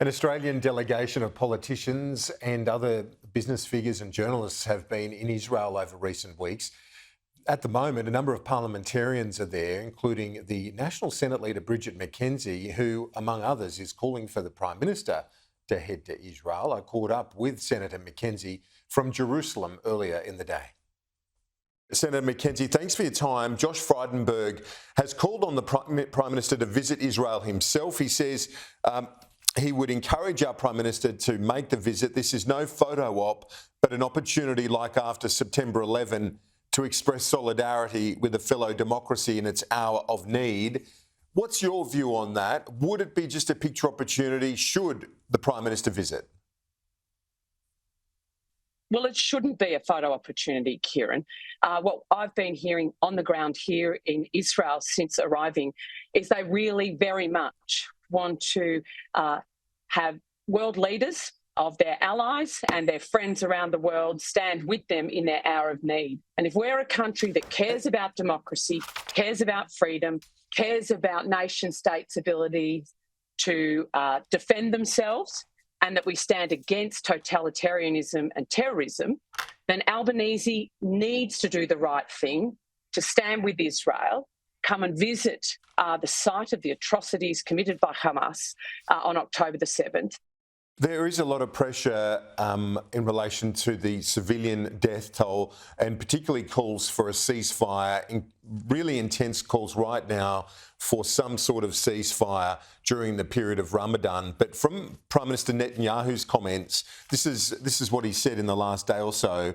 An Australian delegation of politicians and other business figures and journalists have been in Israel over recent weeks. At the moment, a number of parliamentarians are there, including the National Senate leader Bridget McKenzie, who, among others, is calling for the Prime Minister to head to Israel. I caught up with Senator McKenzie from Jerusalem earlier in the day. Senator McKenzie, thanks for your time. Josh Frydenberg has called on the Prime Minister to visit Israel himself. He says he would encourage our Prime Minister to make the visit. This is no photo op, but an opportunity like after September 11 to express solidarity with a fellow democracy in its hour of need. What's your view on that? Would it be just a picture opportunity should the Prime Minister visit? Well, it shouldn't be a photo opportunity, Kieran. What I've been hearing on the ground here in Israel since arriving is they really very much want to have world leaders of their allies and their friends around the world stand with them in their hour of need. And if we're a country that cares about democracy, cares about freedom, cares about nation states' ability to defend themselves, and that we stand against totalitarianism and terrorism, then Albanese needs to do the right thing, to stand with Israel, come and visit the site of the atrocities committed by Hamas on October the 7th. There is a lot of pressure in relation to the civilian death toll, and particularly calls for a ceasefire, really intense calls right now for some sort of ceasefire during the period of Ramadan. But from Prime Minister Netanyahu's comments, this is what he said in the last day or so.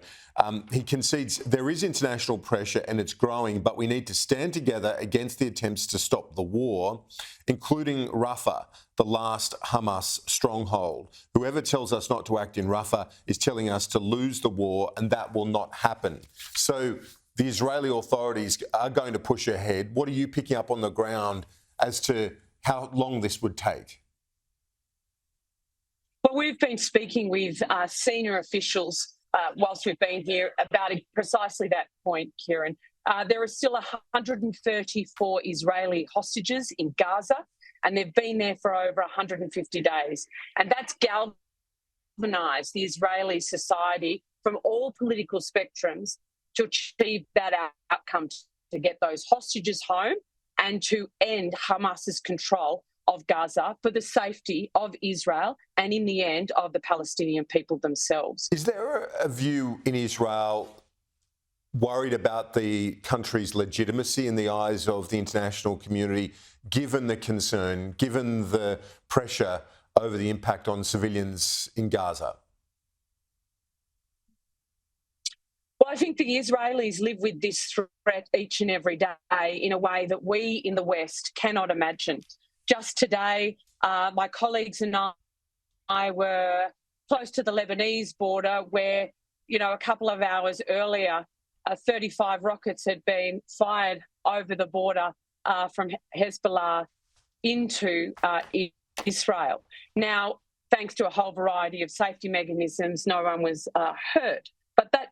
He concedes there is international pressure and it's growing, but we need to stand together against the attempts to stop the war, including Rafah, the last Hamas stronghold. Whoever tells us not to act in Rafah is telling us to lose the war, and that will not happen. So the Israeli authorities are going to push ahead. What are you picking up on the ground as to how long this would take? Well, we've been speaking with senior officials whilst we've been here about precisely that point, Kieran. There are still 134 Israeli hostages in Gaza, and they've been there for over 150 days. And that's galvanised the Israeli society from all political spectrums to achieve that outcome, to get those hostages home and to end Hamas's control of Gaza for the safety of Israel and, in the end, of the Palestinian people themselves. Is there a view in Israel worried about the country's legitimacy in the eyes of the international community, given the concern, given the pressure over the impact on civilians in Gaza? Well, I think the Israelis live with this threat each and every day in a way that we in the West cannot imagine. Just today, my colleagues and I were close to the Lebanese border where, a couple of hours earlier, 35 rockets had been fired over the border from Hezbollah into Israel. Now, thanks to a whole variety of safety mechanisms, no one was hurt. But that,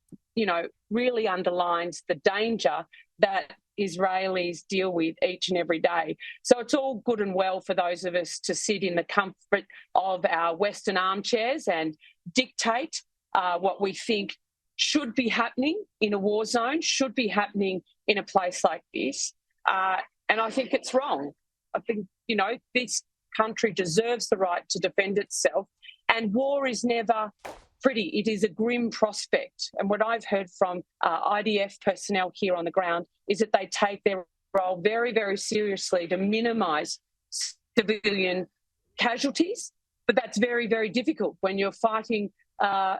really underlines the danger that Israelis deal with each and every day. So it's all good and well for those of us to sit in the comfort of our Western armchairs and dictate what we think should be happening in a war zone, should be happening in a place like this. And I think it's wrong. I think, this country deserves the right to defend itself. And war is never pretty. It is a grim prospect. And what I've heard from IDF personnel here on the ground is that they take their role very, very seriously to minimise civilian casualties. But that's very, very difficult when you're fighting, a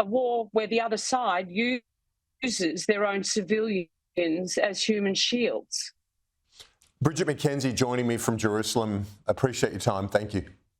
war where the other side uses their own civilians as human shields. Bridget McKenzie joining me from Jerusalem. Appreciate your time. Thank you.